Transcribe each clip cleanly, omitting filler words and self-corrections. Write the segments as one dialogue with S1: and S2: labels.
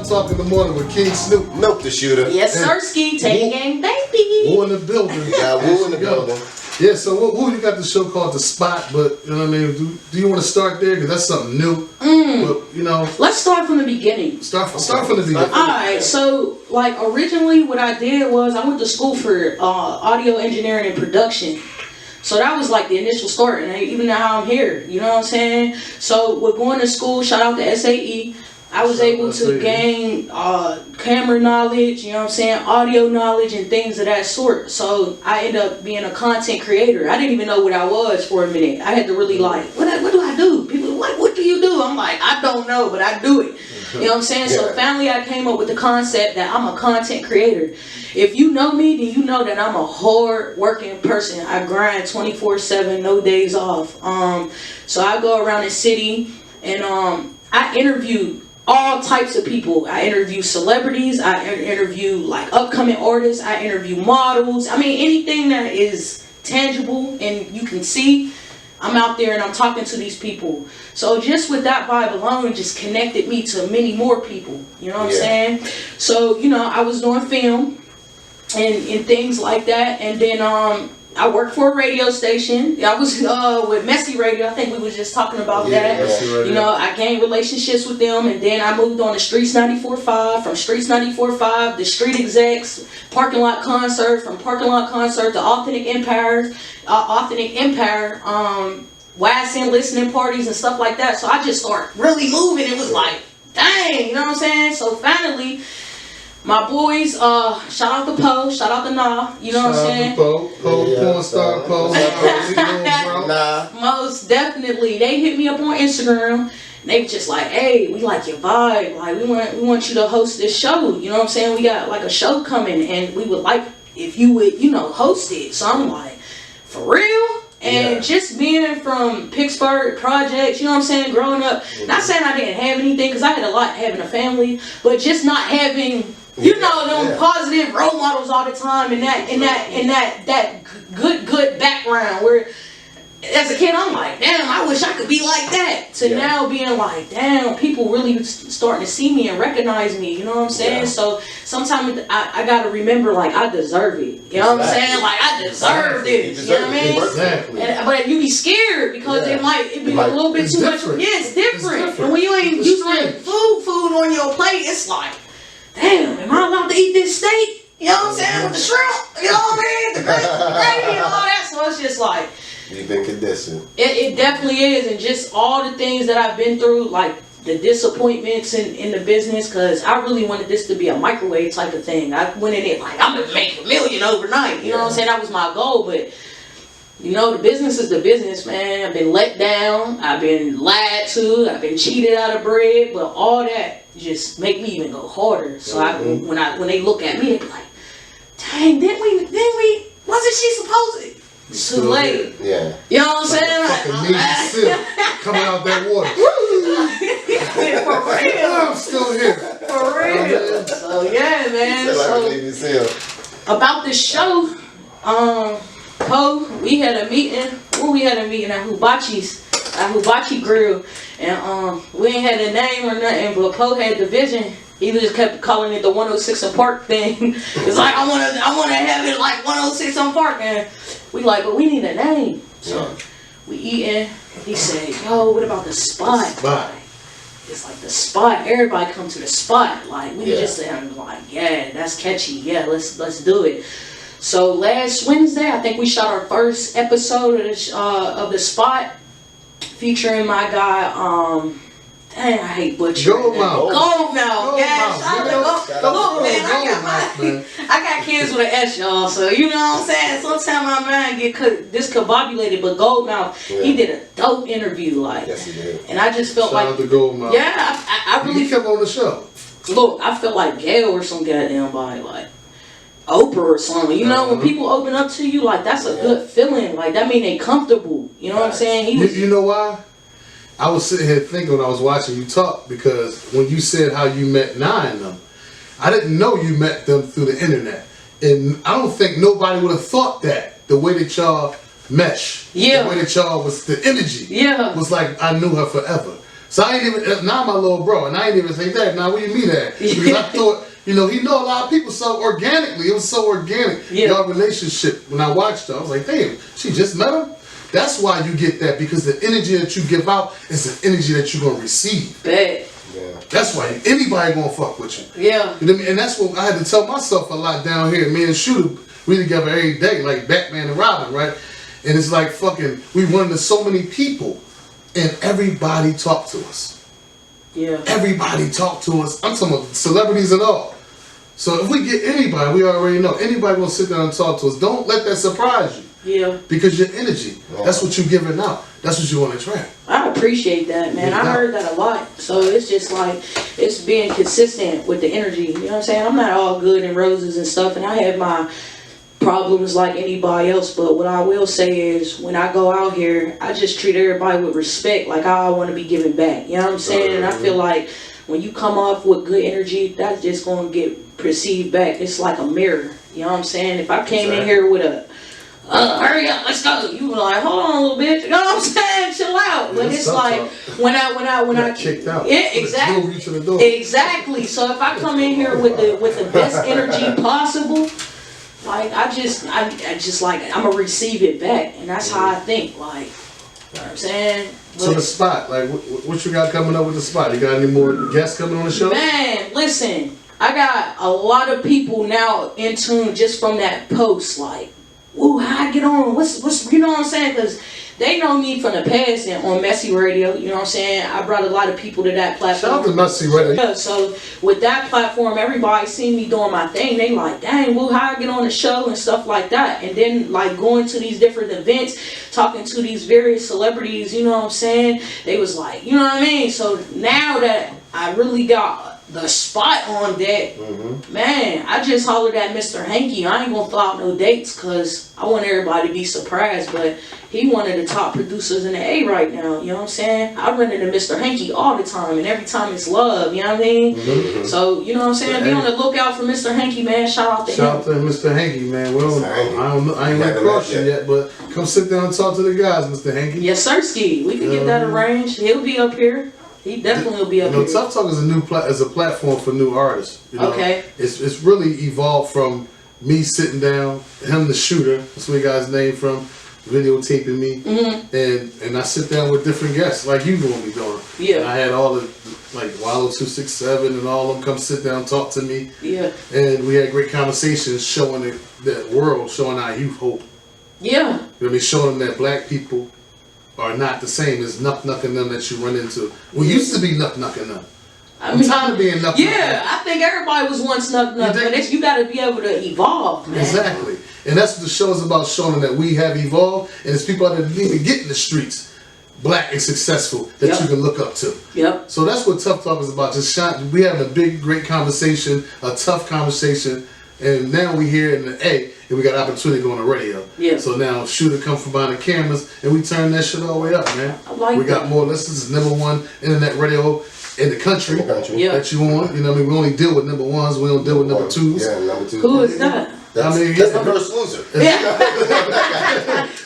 S1: Talk in the Morning with King Snoop.
S2: Milk the shooter.
S3: Yes, sirski. Tang gang, baby.
S1: Woo in the building.
S2: Yeah, Woo in the building.
S1: Yeah, so Woo, you got the show called The Spot, but you know what I mean? Do you want to start there? Because that's something new. But, you know.
S3: Let's start from the beginning.
S1: Start from the beginning.
S3: Alright, so like originally what I did was I went to school for audio engineering and production. So that was like the initial start, and even now I'm here, you know what I'm saying? So with going to school, shout out to SAE, I was able to gain camera knowledge, you know what I'm saying, audio knowledge and things of that sort. So I ended up being a content creator. I didn't even know what I was for a minute. I had to really like, what do I do? People are like, what do you do? I'm like, I don't know, but I do it. You know what I'm saying? So finally I came up with the concept that I'm a content creator. If you know me, then you know that I'm a hard working person. I grind 24/7, no days off. So I go around the city and I interview all types of people. I interview celebrities. I interview like upcoming artists. I interview models. I mean, anything that is tangible and you can see, I'm out there and I'm talking to these people. So just with that vibe alone, just connected me to many more people. You know what I'm saying? So, you know, I was doing film and things like that. And then I worked for a radio station. I was with Messy Radio. I think we was just talking about that. You know, I gained relationships with them, and then I moved on to Streets 94.5. From Streets 94.5, the Street Execs, Parking Lot Concert. From Parking Lot Concert to Authentic Empire, WASN listening parties and stuff like that. So I just started really moving. It was like, dang, you know what I'm saying? So finally, my boys, shout out to Poe, shout out to Nah, you know what I'm saying?
S1: Poe, porn star Poe.
S3: Most definitely. They hit me up on Instagram. And they were just like, hey, we like your vibe. Like, we want you to host this show. You know what I'm saying? We got like a show coming and we would like if you would, you know, host it. So I'm like, for real? And just being from Pittsburgh projects, you know what I'm saying, growing up, not saying I didn't have anything, because I had a lot having a family, but just not having, you know, them positive role models all the time, and that good background where as a kid I'm like, damn, I wish I could be like that. To now being like, damn, people really starting to see me and recognize me, you know what I'm saying? So sometimes I gotta remember, like, I deserve it. You know what I'm saying? Like, I deserve this. You know what I mean?
S1: Exactly.
S3: But you be scared because it be a little bit too much. Yeah, it's different. And when you ain't used to food on your plate, it's like, damn, am I allowed to eat this steak? You know what I'm saying? With the shrimp, you know what I mean? The gravy and all that. So it's just like,
S2: you've been conditioned.
S3: It definitely is, and just all the things that I've been through, like the disappointments in the business, because I really wanted this to be a microwave type of thing. I went in it like, I'm going to make $1 million overnight. You know what I'm saying? That was my goal, but you know, the business is the business, man. I've been let down. I've been lied to. I've been cheated out of bread, but all that just make me even go harder. So when they look at me, they be like, dang, didn't we, wasn't she supposed to? Too late.
S2: Yeah.
S3: You know what I'm saying?
S1: Fucking Navy SEAL coming out that water.
S3: For real.
S1: I'm still here.
S3: For real. So yeah, man. So about this show, Poe, we had a meeting. We had a meeting at Hibachi Grill, and we ain't had a name or nothing, but Poe had the vision. He just kept calling it the 106 and Park thing. It's like, I wanna have it like 106 on Park, and we like, but we need a name. So we eating. He said, yo, what about the spot? It's like the spot. Everybody come to the spot. Like we just said, like, yeah, that's catchy. Yeah, let's do it. So last Wednesday, I think we shot our first episode of the spot, featuring my guy. Dang, I hate butchering. Goldmouth. Yes, I got kids with an S, y'all. So you know what I'm saying. Sometimes my mind get discombobulated, but Goldmouth, he did a dope interview, like.
S2: Yes, he did.
S3: And I just felt
S1: Shout out to Goldmouth.
S3: Yeah, I really
S1: kept on the show.
S3: Look, I felt like Gail or some goddamn body, like Oprah or something. You know, when people open up to you, like that's a good feeling. Like that mean they comfortable. You know what I'm saying?
S1: You know why? I was sitting here thinking when I was watching you talk, because when you said how you met Nye and them, I didn't know you met them through the internet. And I don't think nobody would have thought that, the way that y'all mesh. The way that y'all was, the energy. Was like, I knew her forever. So I ain't even, now my little bro, and I ain't even say that. Now where you meet at? Because I thought, you know, he know a lot of people so organically. It was so organic.
S3: Yeah.
S1: Y'all relationship. When I watched her, I was like, damn, she just met him? That's why you get that, because the energy that you give out is the energy that you're going to receive.
S3: Bet.
S2: Yeah.
S1: That's why anybody going to fuck with you.
S3: Yeah.
S1: You know what I mean? And that's what I had to tell myself a lot down here. Me and Shooter, we together every day, like Batman and Robin, right? And it's like fucking, we run into so many people, and everybody talk to us.
S3: Yeah.
S1: Everybody talk to us. I'm talking about celebrities and all. So if we get anybody, we already know, anybody gonna sit down and talk to us. Don't let that surprise you.
S3: Yeah.
S1: Because your energy, that's what you're giving out. That's what you want to attract.
S3: I appreciate that, man. I heard that a lot. So it's just like, it's being consistent with the energy. You know what I'm saying? I'm not all good and roses and stuff, and I have my problems like anybody else, but what I will say is when I go out here, I just treat everybody with respect, like I want to be giving back. You know what I'm saying? And I feel like when you come off with good energy, that's just going to get perceived back. It's like a mirror. You know what I'm saying? If I came in here with a hurry up, let's go. You were like, hold on a little bit. You know what I'm saying? Chill out. But it's like when I
S1: kicked out.
S3: Yeah, exactly.
S1: Drove you to the door.
S3: Exactly. So if I come in here with the best energy possible, like I just like I'm gonna receive it back, and that's how I think. Like, you know what I'm saying? But,
S1: So the spot, like, what you got coming up with the spot? You got any more guests coming on the show?
S3: man, listen, I got a lot of people now in tune just from that post. Like, ooh, how I get on? What's you know what I'm saying? Because they know me from the past and on Messy Radio. You know what I'm saying? I brought a lot of people to that platform.
S1: Shout out to Messy Radio.
S3: Yeah, so with that platform, everybody seen me doing my thing. They like, dang, well, how I get on the show and stuff like that. And then like going to these different events, talking to these various celebrities, you know what I'm saying? They was like, you know what I mean? So now that I really got the spot on that, man, I just hollered at Mr. Hanky. I ain't gonna throw out no dates because I want everybody to be surprised, but he one of the top producers in the A right now, you know what I'm saying? I run into Mr. Hanky all the time, and every time it's love, you know what I mean? So, you know what I'm saying? Be on the lookout for Mr. Hanky, man. Shout out to him.
S1: Shout out to Mr. Hanky, man. Well, I ain't went across you yet, but come sit down and talk to the guys, Mr. Hanky.
S3: Yes, sir, Ski. We can get that arranged. He'll be up here. He definitely will be up here.
S1: Tough Talk is a platform for new artists. You know?
S3: Okay.
S1: It's really evolved from me sitting down, him the shooter, that's where he got his name from, videotaping me, and I sit down with different guests like you gonna be doing.
S3: Yeah.
S1: And I had all the like Wallow 267 and all of them come sit down and talk to me.
S3: Yeah.
S1: And we had great conversations showing that world, showing our youth hope.
S3: Yeah.
S1: You know what I mean? Showing them that black people are not the same as nuck-nucking them that you run into. We used to be nuck-nucking them. I'm tired of being nuck-nucking.
S3: Yeah, I think everybody was once nuck-nuck, but you got to be able to evolve, man.
S1: Exactly. And that's what the show is about, showing that we have evolved, and it's people that didn't even get in the streets, black and successful, that you can look up to.
S3: Yep.
S1: So that's what Tough Talk is about. We having a big, great conversation, a tough conversation, and now we here in the A, and we got opportunity to go on the radio.
S3: Yeah.
S1: So now Shooter come from behind the cameras, and we turn that shit all the way up, man.
S3: I like
S1: we got more listeners. It's #1 internet radio in the country,
S3: Yeah.
S1: that you on. You know what I mean? We only deal with #1s. We don't deal with #2s.
S2: Yeah, #2.
S3: Who is that?
S2: That's the first loser.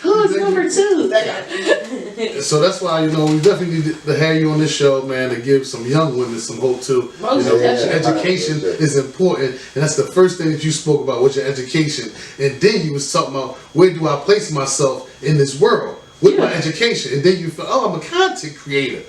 S3: Who is number 2?
S1: So that's why, we definitely need to have you on this show, man, to give some young women some hope too. Education is important, and that's the first thing that you spoke about, was your education. And then you was talking about, where do I place myself in this world with my education? And then you feel, I'm a content creator.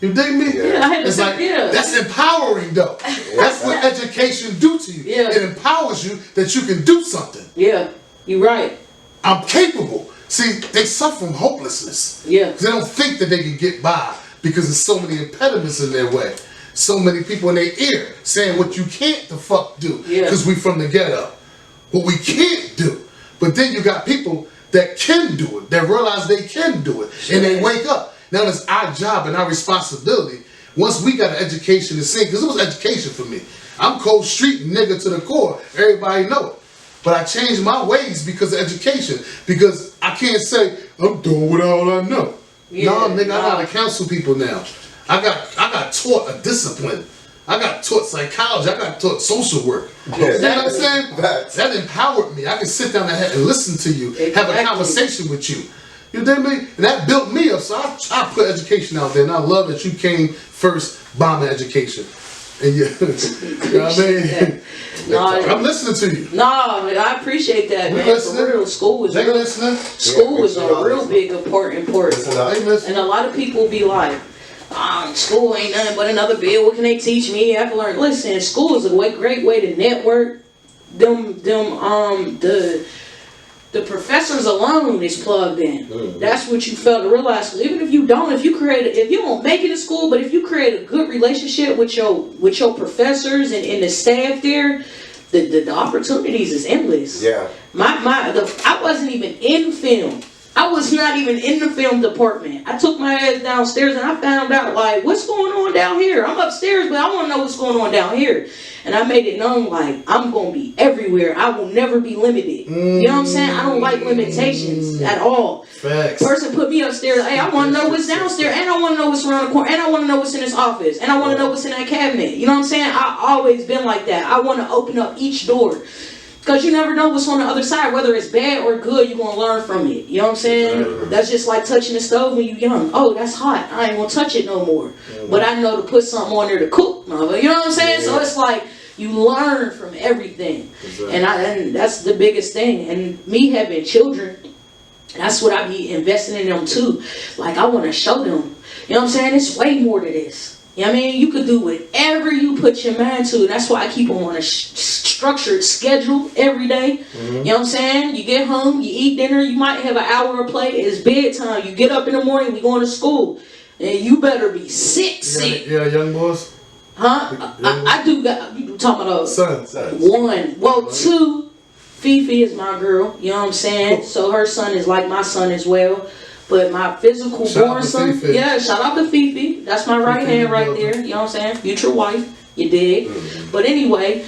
S1: You dig me?
S3: Yeah, I had to
S1: it's like, that's empowering though. That's what education do to you.
S3: Yeah.
S1: It empowers you that you can do something.
S3: Yeah, you're right.
S1: I'm capable. See, they suffer from hopelessness.
S3: Yeah.
S1: They don't think that they can get by because there's so many impediments in their way. So many people in their ear saying what you can't the fuck do.
S3: Yeah.
S1: Because we from the ghetto. What we can't do. But then you got people that can do it, that realize they can do it, and they wake up. Now it's our job and our responsibility. Once we got an education to sing, because it was education for me. I'm cold street nigga to the core. Everybody know it. But I changed my ways because of education. Because I can't say, I'm doing what all I know.
S3: Yeah,
S1: no, nigga, I know how to counsel people now. I got taught a discipline. I got taught psychology. I got taught social work. You know what I'm saying? That empowered me. I can sit down and listen to you, have a conversation with you. You dig me? And that built me up. So I put education out there, and I love that you came first bombing education. And you know what I mean? I'm listening to you.
S3: No, I appreciate that, man. For real, school is a real big important. And a lot of people be like, school ain't nothing but another bill. What can they teach me? I can learn. Listen, school is a great way to network. The professors alone is plugged in. Mm-hmm. That's what you fail to realize. Because even if you don't make it to school, but if you create a good relationship with your professors and the staff there, the opportunities is endless.
S2: Yeah.
S3: I wasn't even in film. I was not even in the film department. I took my ass downstairs and I found out, like, what's going on down here? I'm upstairs, but I want to know what's going on down here. And I made it known, like, I'm going to be everywhere. I will never be limited. You know what I'm saying? I don't like limitations at all.
S1: Facts.
S3: Person put me upstairs. Hey, I want to know what's downstairs. And I want to know what's around the corner. And I want to know what's in this office. And I want to know what's in that cabinet. You know what I'm saying? I've always been like that. I want to open up each door. Because you never know what's on the other side. Whether it's bad or good, you're going to learn from it. You know what I'm saying? That's just like touching the stove when you're young. Oh, that's hot. I ain't going to touch it no more. But I know to put something on there to cook. You know what I'm saying? So it's like you learn from everything. And that's the biggest thing. And me having children, that's what I be investing in them too. Like, I want to show them. You know what I'm saying? It's way more to this. You know what I mean? You could do whatever you put your mind to. That's why I keep them on a structured schedule every day. Mm-hmm. You know what I'm saying? You get home, you eat dinner, you might have an hour of play. It's bedtime. You get up in the morning, we going to school. And you better be sick.
S1: Yeah, young boys?
S3: Huh? I do got, you talking about
S1: sons.
S3: One. Well, two. Fifi is my girl. You know what I'm saying? Cool. So her son is like my son as well. But my physical born son, shout out to Fifi. That's my right hand right there. You know what I'm saying? Future wife, you dig? Mm-hmm. But anyway,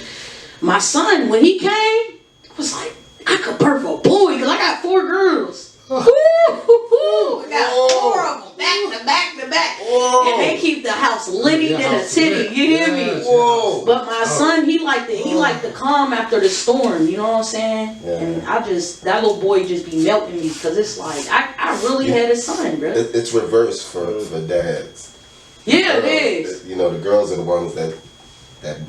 S3: my son, when he came, I was like, I could birth a boy because I got 4 girls. I got 4 of them, back to back to back. Whoa. And they keep the house litty than a titty. You hear me?
S2: Whoa.
S3: But my son, he liked the calm after the storm. You know what I'm saying? Yeah. And that little boy just be melting me because it's like I really had a son, bro.
S2: It's reverse for dads.
S3: Yeah, it is.
S2: You know, the girls are the ones that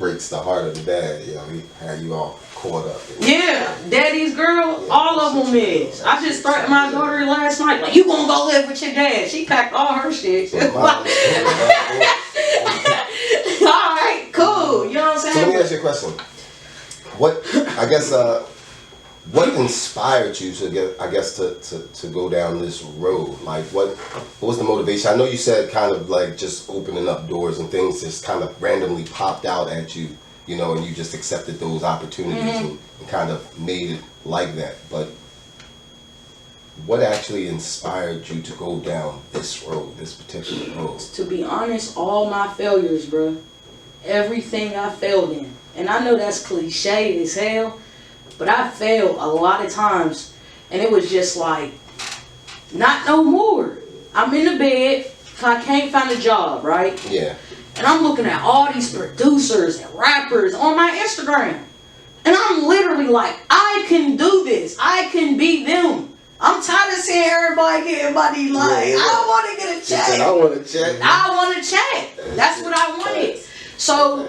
S2: breaks the heart of the dad. You know, he had you all caught up.
S3: Yeah, daddy's girl, all of them is. I just threatened my daughter last night, like, you gonna go live with your dad. She packed all her shit. Alright, cool. You know what I'm saying?
S2: So let me ask you a question. What inspired you to go down this road? Like, what was the motivation? I know you said kind of like just opening up doors and things just kind of randomly popped out at you, you know, and you just accepted those opportunities and kind of made it like that. But what actually inspired you to go down this road, this particular road?
S3: To be honest, all my failures, bro. Everything I failed in. And I know that's cliche as hell, but I failed a lot of times, and it was just like, not no more. I'm in the bed, I can't find a job, right?
S2: Yeah.
S3: And I'm looking at all these producers and rappers on my Instagram. And I'm literally like, I can do this. I can be them. I'm tired of seeing everybody getting money. Like, I want to get a check.
S2: I want a check.
S3: I want a check. That's what I wanted. So,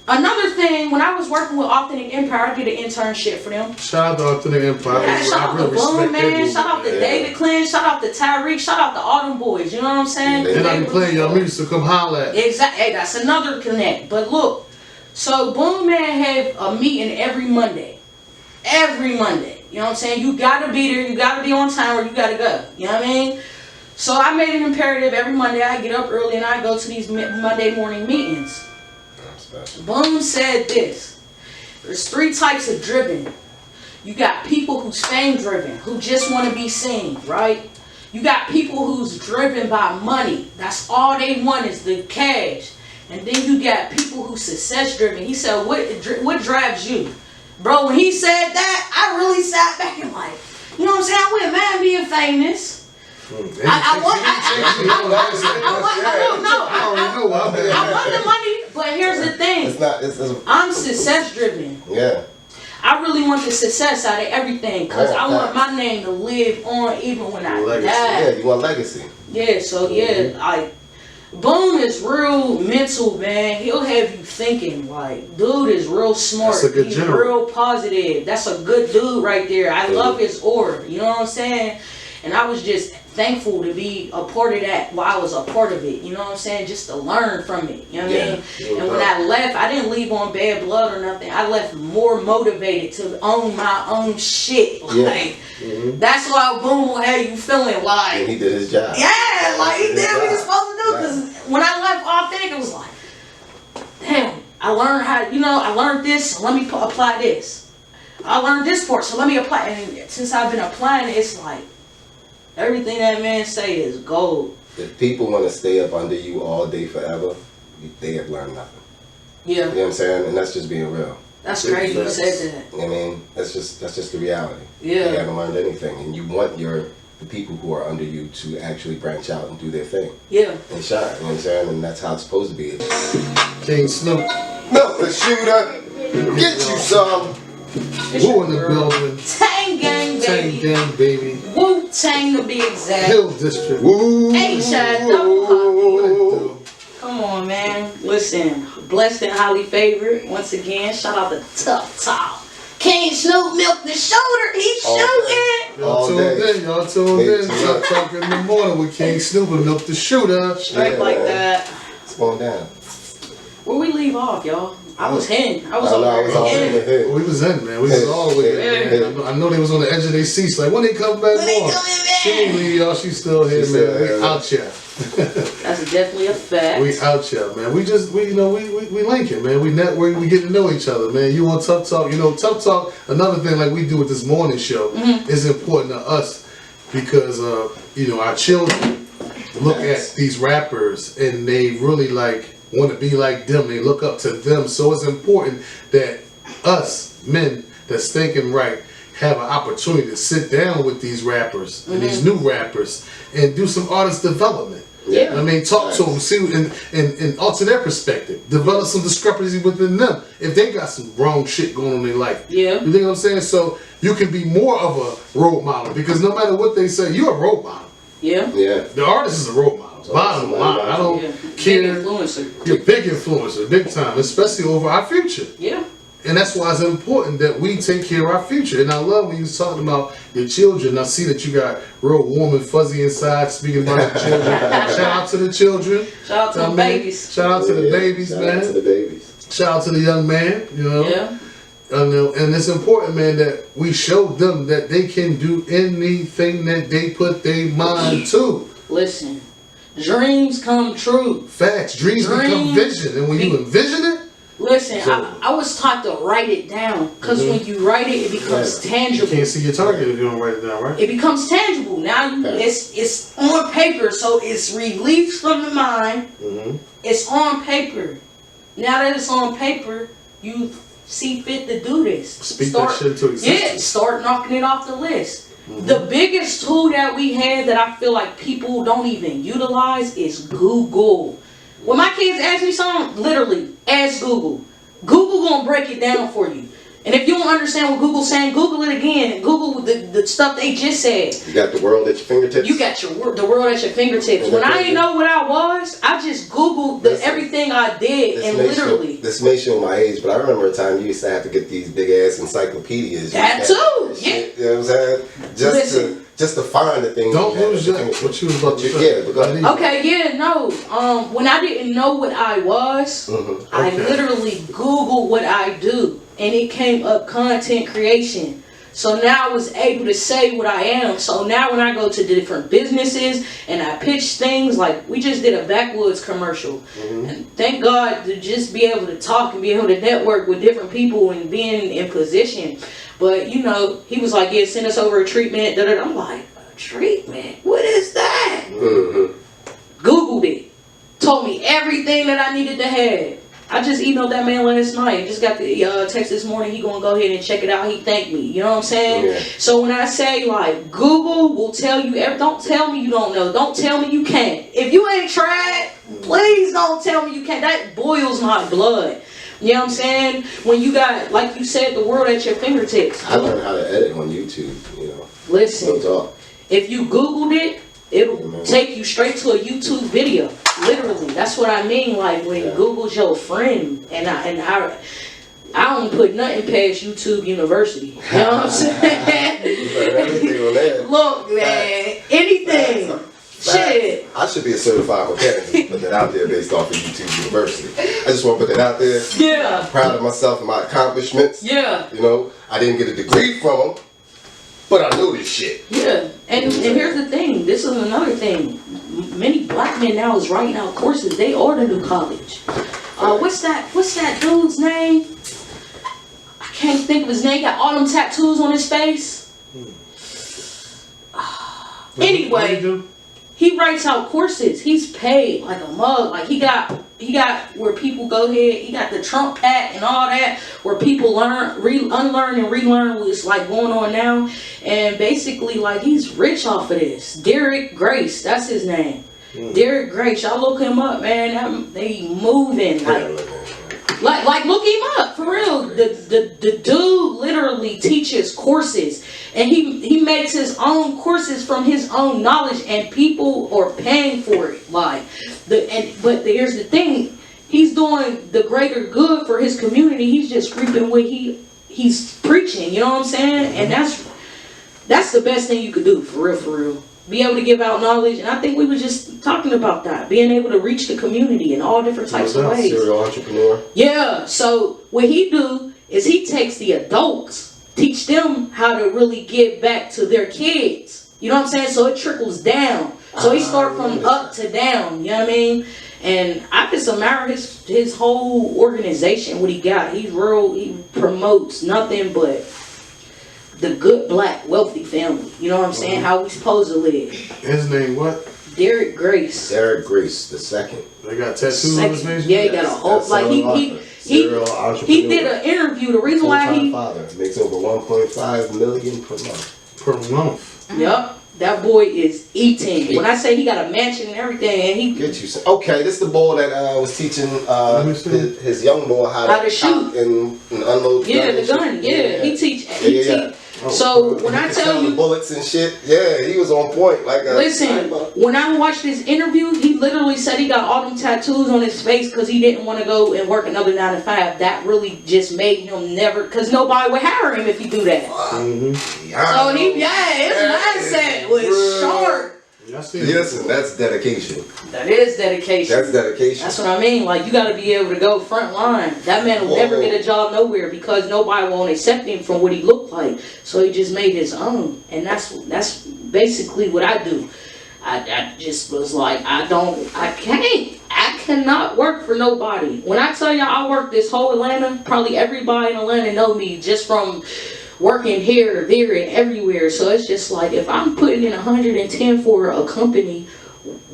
S3: another thing, when I was working with Authentic Empire, I did an internship for them.
S1: Shout out to Authentic Empire.
S3: Yeah, shout out to Boom Man, shout out to David Clinton, shout out to Tyreek, shout out to all them boys. You know what I'm saying?
S1: And I be playing your music, so come holler at.
S3: Exactly. Hey, that's another connect. But look, so Boom Man have a meeting every Monday. Every Monday. You know what I'm saying? You gotta be there, you gotta be on time, or you gotta go. You know what I mean? So I made an imperative every Monday. I get up early and I go to these Monday morning meetings. Boom said this. There's 3 types of driven. You got people who's fame driven, who just want to be seen, right? You got people who's driven by money. That's all they want is the cash. And then you got people who's success driven. He said, what drives you? Bro, when he said that, I really sat back and like, you know what I'm saying? I wouldn't mind being famous. I want the money, but here's the thing. I'm success driven.
S2: Yeah.
S3: I really want the success out of everything because I want my name to live on even when I die.
S2: Yeah, you want legacy.
S3: Yeah, so Boom is real mental, man. He'll have you thinking like, dude is real smart.
S1: That's a good
S3: He's
S1: general.
S3: real positive. That's a good dude right there. I love his aura. You know what I'm saying? And I was just thankful to be a part of that while I was a part of it. You know what I'm saying? Just to learn from it. You know what I mean? And when I left, I didn't leave on bad blood or nothing. I left more motivated to own my own shit. Like, that's why Boom will have you feeling like.
S2: And he did his job.
S3: Yeah, like he did what he was supposed to do. Because when I left Authentic, it was like, damn, I learned how, I learned this, so let me apply this. I learned this part, so let me apply. And since I've been applying it, it's like, everything that man say is gold.
S2: If people want to stay up under you all day forever, they have learned nothing.
S3: Yeah.
S2: You know what I'm saying? And that's just being real.
S3: That's crazy you said that.
S2: I mean, that's just the reality.
S3: Yeah.
S2: You haven't learned anything, and you want the people who are under you to actually branch out and do their thing.
S3: Yeah.
S2: And shine. You know what I'm saying? And that's how it's supposed to be.
S1: King Snoop.
S2: Milk the shooter. Get you some.
S1: Woo in the building.
S3: Tang gang, baby.
S1: Tang gang, baby.
S3: Wu Tang to be exact.
S1: Hill District.
S2: Woo.
S3: H.I. double
S1: What it do?
S3: Come on, man. Listen, blessed and highly favored. Once again, shout out to Tough Top. King Snoop Milk the Shoulder. He's shooting.
S1: Y'all tuned in. Tough Talk in the morning with King Snoop and Milk the Shooter.
S3: Straight like that.
S2: It's going down.
S3: Where we leave off, y'all? I was in. I was
S2: I
S3: over
S2: was all in the
S3: there.
S2: head.
S1: We was in, man. We was all the way there, man. I know they was on the edge of their seats. Like, when they come back more? She ain't leave, y'all. She's still here, man. We out here.
S3: That's definitely a fact.
S1: We out here, man. We linking, man. We network. We get to know each other, man. You want Tough Talk? Tough Talk. Another thing, like we do with this morning show, is important to us because, our children look at these rappers and they really want to be like them. They look up to them. So it's important that us men that's thinking right have an opportunity to sit down with these rappers and these new rappers and do some artist development.
S3: Yeah.
S1: I mean, talk to them, see and alter their perspective. Develop some discrepancy within them if they got some wrong shit going on in their life.
S3: Yeah.
S1: You think what I'm saying? So you can be more of a role model because no matter what they say, you're a role model.
S3: Yeah.
S2: Yeah.
S1: The artist is a role model. Bottom line, I don't care.
S3: Big influencer.
S1: You're a big influencer, big time, especially over our future.
S3: Yeah.
S1: And that's why it's important that we take care of our future. And I love when you was talking about your children. I see that you got real warm and fuzzy inside speaking about your children. Shout out to the children.
S3: Shout out to the babies.
S1: Shout out to the babies,
S2: shout
S1: man.
S2: Shout out to the babies.
S1: Shout out to the young man,
S3: Yeah.
S1: And it's important, man, that we show them that they can do anything that they put their mind to.
S3: Listen, dreams come true.
S1: Facts. Dreams become vision. And when you envision it,
S3: listen, I was taught to write it down because when you write it, it becomes tangible.
S1: You can't see your target if you don't write it down, right?
S3: It becomes tangible. Now it's on paper, so it's released from the mind. It's on paper. Now that it's on paper, you see fit to do this.
S1: Speak that shit into existence.
S3: Yeah, start knocking it off the list. The biggest tool that we have that I feel like people don't even utilize is Google. When my kids ask me something, literally, ask Google. Google gonna break it down for you. And if you don't understand what Google's saying, Google it again. Google the stuff they just said.
S2: You got the world at your fingertips.
S3: You got the world at your fingertips. When I didn't know what I was, I just Googled everything I did, and literally.
S2: This may show my age, but I remember a time you used to have to get these big ass encyclopedias.
S3: That too, yeah.
S2: You know what I'm saying? Just to find the things.
S1: Don't lose what you was about to say.
S2: Yeah, but go ahead.
S3: Okay, yeah, no. When I didn't know what I was, I literally Googled what I do, and it came up content creation. So now I was able to say what I am. So now when I go to different businesses and I pitch things, like we just did a Backwoods commercial. And thank God to just be able to talk and be able to network with different people and being in position. But he was like, yeah, send us over a treatment. I'm like, a treatment? What is that? Googled it. Told me everything that I needed to have. I just emailed that man last night. Just got the text this morning. He gonna go ahead and check it out. He thanked me. You know what I'm saying?
S2: Yeah.
S3: So when I say like Google will tell you, don't tell me you don't know. Don't tell me you can't. If you ain't tried, please don't tell me you can't. That boils my blood. You know what I'm saying? When you got, like you said, the world at your fingertips.
S2: I learned how to edit on YouTube, you know.
S3: Listen,
S2: No talk.
S3: if you Googled it, it'll take you straight to a YouTube video. Literally, that's what I mean. Like when Google's your friend, and I don't put nothing past YouTube University. You know what I'm saying?
S2: Everything on there.
S3: Look, man, anything. Shit.
S2: I should be a certified mechanic, put that out there based off of YouTube University. I just want to put that out there.
S3: Yeah.
S2: I'm proud of myself and my accomplishments.
S3: Yeah.
S2: You know, I didn't get a degree from them, but I know this shit.
S3: Yeah. And here's the thing. This is another thing. Many black men now is writing out courses. They are the new college. What's that dude's name? I can't think of his name. He got all them tattoos on his face. Anyway, he writes out courses. He's paid like a mug. Like he got where people go ahead. He got the Trump pack and all that, where people unlearn and relearn what's like going on now. And basically, like he's rich off of this. Derek Grace, that's his name. Derek Grace, y'all look him up, man. They moving like look him up for real. The dude literally teaches courses, and he makes his own courses from his own knowledge, and people are paying for it. But here's the thing, he's doing the greater good for his community. He's just reaping what he's preaching. You know what I'm saying? And that's the best thing you could do, for real. Be able to give out knowledge, and I think we were just talking about that, being able to reach the community in all different types of ways.
S2: Serial entrepreneur.
S3: Yeah, so what he do is he takes the adults, teach them how to really give back to their kids. You know what I'm saying? So it trickles down. So he start from up to down, you know what I mean? And I just admire his whole organization, what he got. He promotes nothing but the good black wealthy family. You know what I'm saying? How we supposed to live.
S1: His name what?
S3: Derek Grace.
S2: Derek Grace the second.
S1: They got tattoos on his face?
S3: Yeah, he got a whole he did an interview. The reason why he
S2: father makes over 1.5 million per month.
S1: Per month.
S3: Yep. That boy is eating. When I say he got a mansion and everything, and he
S2: get you. Okay, this is the boy that was teaching his young boy how to shoot and unload.
S3: Yeah, the gun. Yeah, he teach. So when I tell you
S2: bullets and shit, yeah, he was on point.
S3: Listen, when I watched this interview, he literally said he got all them tattoos on his face because he didn't want to go and work another 9 to 5. That really just made him never, because nobody would hire him if he do that.
S2: Mm-hmm.
S3: So his mindset was sharp.
S2: Listen, that's dedication.
S3: That is dedication.
S2: That's dedication.
S3: That's what I mean. Like, you got to be able to go front line. That man will never get a job nowhere because nobody won't accept him from what he looked like. So he just made his own, and that's basically what I do. I just was like, I cannot work for nobody. When I tell y'all I work this whole Atlanta, probably everybody in Atlanta know me just from working here, there, and everywhere. So it's just like, if I'm putting in 110 for a company,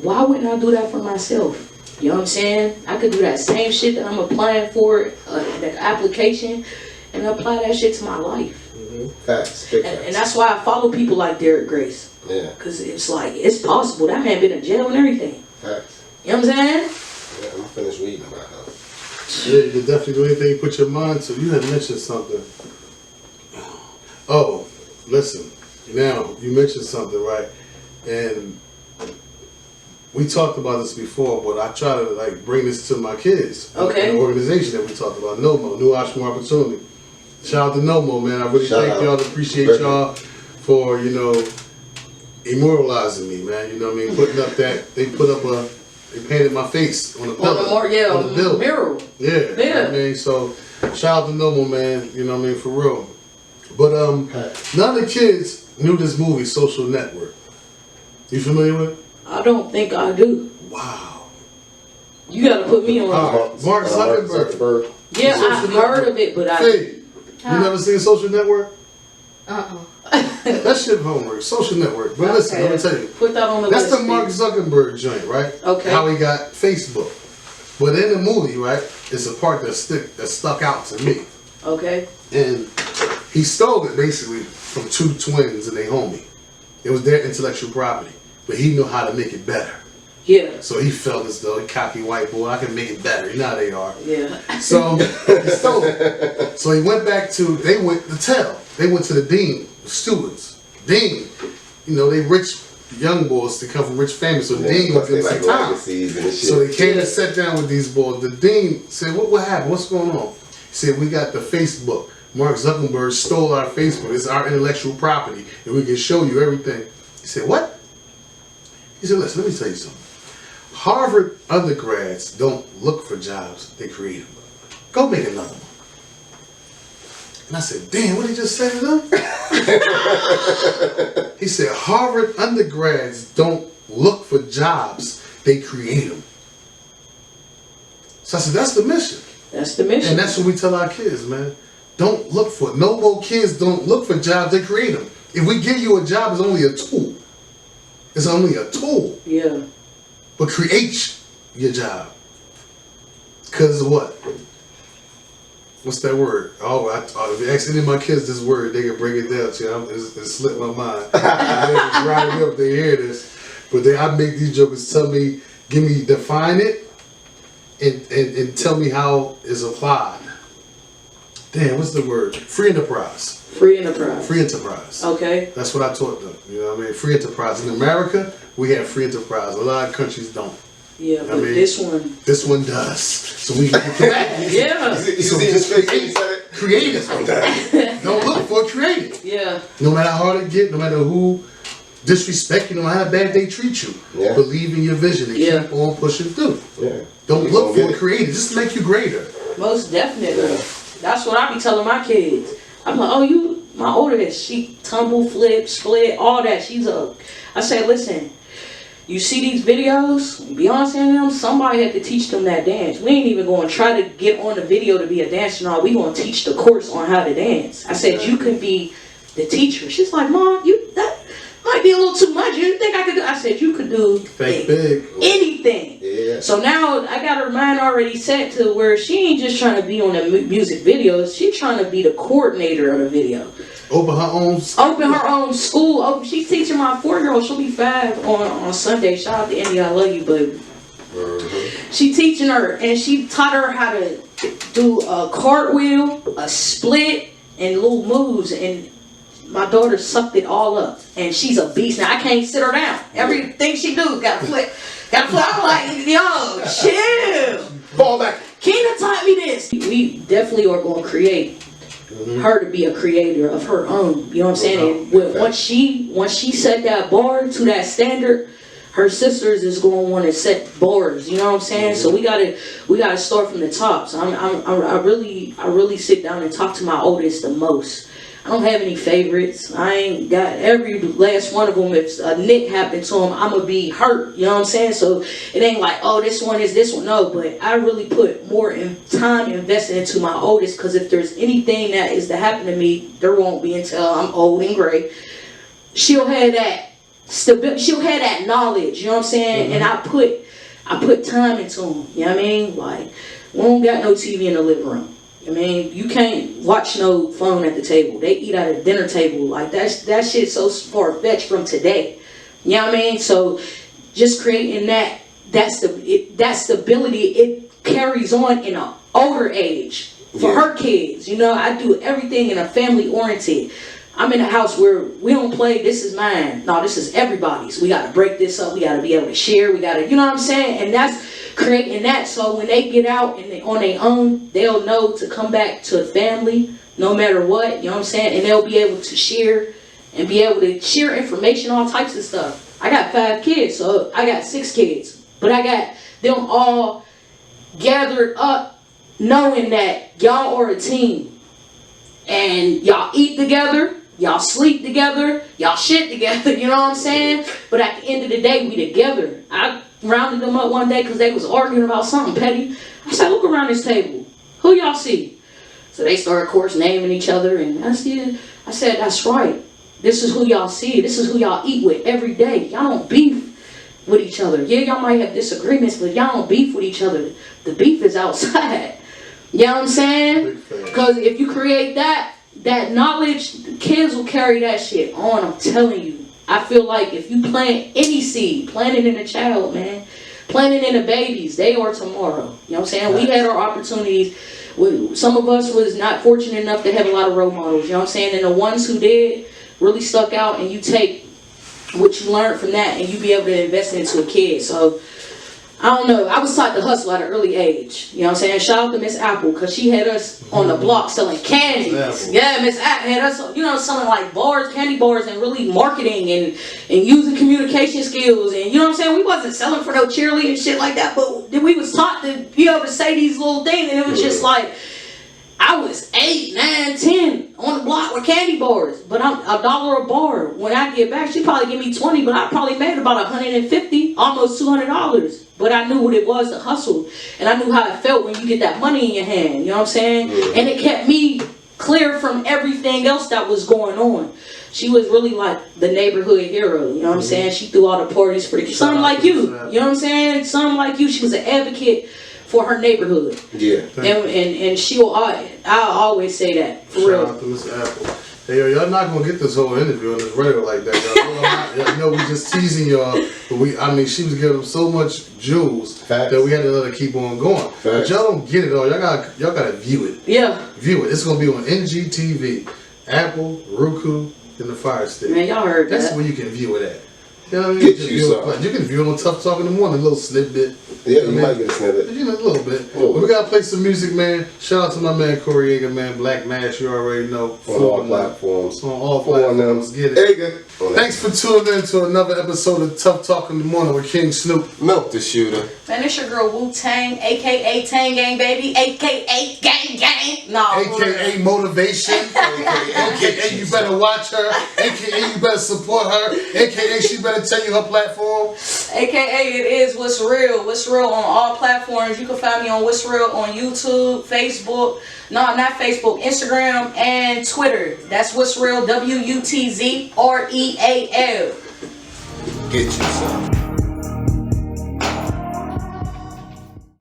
S3: why wouldn't I do that for myself? You know what I'm saying? I could do that same shit that I'm applying for, the application, and apply that shit to my life.
S2: Mm-hmm. Facts.
S3: And that's why I follow people like Derek Grace. Yeah. Because it's like, it's possible. That man been in jail and everything.
S2: Facts.
S3: You know what I'm saying?
S2: Yeah, I'm finished reading about that.
S1: Yeah, you can definitely do anything you put your mind to. You had mentioned something. Oh, listen. Now, you mentioned something, right? And we talked about this before, but I try to bring this to my kids.
S3: Okay.
S1: The organization that we talked about, NOMO, New Option Opportunity. Shout out to NOMO, man. I really thank y'all. Appreciate y'all for, immortalizing me, man. You know what I mean? Putting up that, they painted my face on the pillar. On the bill.
S3: Mural.
S1: Yeah. You know what I mean? So, shout out to NOMO, man. You know what I mean? For real. But none of the kids knew this movie, Social Network. You familiar with it?
S3: I don't think I do.
S1: Wow.
S3: You gotta put me on.
S1: Mark Zuckerberg.
S3: Yeah, I heard of it, but
S1: Hey, you never seen Social Network? That shit homework. Social Network. But listen, let me tell you.
S3: Put that on the
S1: list.
S3: That's
S1: the Mark Zuckerberg joint, right?
S3: Okay.
S1: How he got Facebook. But in the movie, right, it's a part that stuck out to me.
S3: Okay.
S1: And he stole it basically from two twins and they homie. It was their intellectual property, but he knew how to make it better.
S3: Yeah.
S1: So he felt as though, cocky white boy, I can make it better. You know how they are.
S3: Yeah.
S1: So he stole it. So he went back to, they went to tell. They went to the dean, the stewards. Dean, you know, they rich young boys to come from rich families. So the dean
S2: plus
S1: would give
S2: they
S1: them
S2: like
S1: some time.
S2: legacies and shit.
S1: So they came and sat down with these boys. The dean said, what happened? What's going on? He said, we got the Facebook. Mark Zuckerberg stole our Facebook. It's our intellectual property, and we can show you everything. He said, what? He said, listen, let me tell you something. Harvard undergrads don't look for jobs, they create them. Go make another one. And I said, damn, what did he just say to them? He said, Harvard undergrads don't look for jobs, they create them. So I said, that's the mission.
S3: That's the mission.
S1: And that's what we tell our kids, man. Don't look for it. No more kids don't look for jobs, they create them. If we give you a job, it's only a tool. It's only a tool.
S3: Yeah.
S1: But create your job. Because what? What's that word? Oh, if you ask any of my kids this word, they can break it down to you. It slipped my mind. They grind me up, they hear this. But I make these jokers tell me, define it, and tell me how it's applied. Damn, what's the word? Free enterprise.
S3: Free enterprise.
S1: Free enterprise.
S3: Okay.
S1: That's what I taught them. You know what I mean? Free enterprise. In America, we have free enterprise. A lot of countries don't.
S3: Yeah, but this one
S1: does. So we can back.
S3: Yeah.
S2: You see his face when he said it?
S1: Create it. Don't look for it, create it.
S3: Yeah.
S1: No matter how hard it get, no matter who disrespect you, no matter how bad they treat you.
S2: Yeah.
S1: Believe in your vision and keep on pushing through.
S2: Yeah.
S1: Don't look for it, create it. Just to make you greater.
S3: Most definitely. That's what I be telling my kids. I'm like, oh, my oldest, she tumble, flip, split, all that. I say, listen, you see these videos, Beyonce and them, somebody had to teach them that dance. We ain't even going to try to get on the video to be a dancer. No, we going to teach the course on how to dance. I said, you can be the teacher. She's like, Mom, that might be a little too much. You think I could do? I said, you could do anything.
S2: Yeah.
S3: So now I got her mind already set to where she ain't just trying to be on the music videos. She's trying to be the coordinator of the video.
S1: Open her own school. Oh, she's teaching my 4-year-old. She'll be 5 on Sunday. Shout out to India. I love you, baby. She teaching her, and she taught her how to do a cartwheel, a split, and little moves. And my daughter sucked it all up, and she's a beast. Now I can't sit her down. Everything she do, gotta flip. I'm like, yo, chill.
S2: Fall back.
S3: Keena taught me this. We definitely are going to create her to be a creator of her own. You know what I'm saying? And once she set that bar to that standard, her sisters is going to want to set bars. You know what I'm saying? So we gotta start from the top. So I really sit down and talk to my oldest the most. I don't have any favorites. I ain't got every last one of them. If a nick happened to them, I'm going to be hurt. You know what I'm saying? So it ain't like, oh, this one is this one. No, but I really put more time invested into my oldest, because if there's anything that is to happen to me, there won't be until I'm old and gray. She'll have that stability. She'll have that knowledge. You know what I'm saying? And I put time into them. You know what I mean? Like, we don't got no TV in the living room. I mean, you can't watch no phone at the table. They eat at a dinner table. Like, that shit's so far-fetched from today. You know what I mean? So just creating that stability, it carries on in an older age for her kids. You know, I do everything in a family-oriented. I'm in a house where we don't play, this is mine. No, this is everybody's. We got to break this up. We got to be able to share. We got to, you know what I'm saying? And that's creating that. So when they get out and on their own, they'll know to come back to a family no matter what. You know what I'm saying? And they'll be able to share and be able to share information, all types of stuff. I got 5 kids, so I got 6 kids. But I got them all gathered up knowing that y'all are a team. And y'all eat together. Y'all sleep together, y'all shit together, you know what I'm saying? But at the end of the day, we together. I rounded them up one day because they was arguing about something petty. I said, look around this table. Who y'all see? So they started, of course, naming each other. And I said, that's right. This is who y'all see. This is who y'all eat with every day. Y'all don't beef with each other. Yeah, y'all might have disagreements, but y'all don't beef with each other. The beef is outside. You know what I'm saying? Because if you create that knowledge, the kids will carry that shit on. I'm telling you. I feel like if you plant any seed, plant it in a child, man. planning in the babies, they are tomorrow. You know what I'm saying? We had our opportunities. Some of us was not fortunate enough to have a lot of role models. You know what I'm saying? And the ones who did really stuck out, and you take what you learned from that and you be able to invest it into a kid. So I don't know. I was taught to hustle at an early age. You know what I'm saying? Shout out to Miss Apple, because she had us on the block selling candies. Yeah, Miss Apple had us, selling like bars, candy bars, and really marketing and using communication skills. And you know what I'm saying? We wasn't selling for no cheerleading and shit like that, but we was taught to be able to say these little things, and it was just like, I was 8, 9, 10 on the block with candy bars, but I'm $1 a bar. When I get back, she probably give me 20, but I probably made about $150, almost $200. But I knew what it was to hustle, and I knew how it felt when you get that money in your hand. You know what I'm saying? And it kept me clear from everything else that was going on. She was really like the neighborhood hero. You know what I'm saying? She threw all the parties for the kids. Something like you. You know what I'm saying? Something like you. She was an advocate for her neighborhood. Yeah. And I'll always say that. For real.
S1: Shout out to Miss Apple. Hey, yo, y'all not gonna get this whole interview on this radio like that, y'all. You know, we just teasing y'all, but she was giving them so much jewels that we had to let her keep on going. But y'all don't get it all. Y'all gotta view it. Yeah. View it. It's gonna be on NGTV, Apple, Roku, and the Fire Stick.
S3: Man, y'all heard that.
S1: That's where you can view it at. You know what I mean? You can view it on Tough Talk in the Morning, a little snippet.
S2: Yeah, you might get a snippet.
S1: A little bit. But we gotta play some music, man. Shout out to my man Corey Yeager, man. Black Mash, you already know.
S2: On all platforms.
S1: On all platforms. Get it. Thanks for tuning in to another episode of Tough Talk in the Morning with King Snoop.
S2: Milk the Shooter.
S3: Man, it's your girl Wu Tang, aka Tang Gang Baby, aka Gang Gang. No.
S1: AKA Motivation. AKA you better watch her. AKA you better support her. AKA she better tell you her platform.
S3: AKA it is What's Real. What's Real on all platforms. You can find me on What's Real on YouTube, Facebook. No, not Facebook, Instagram, and Twitter. That's What's Real, WUTZREAL.
S2: Get you some.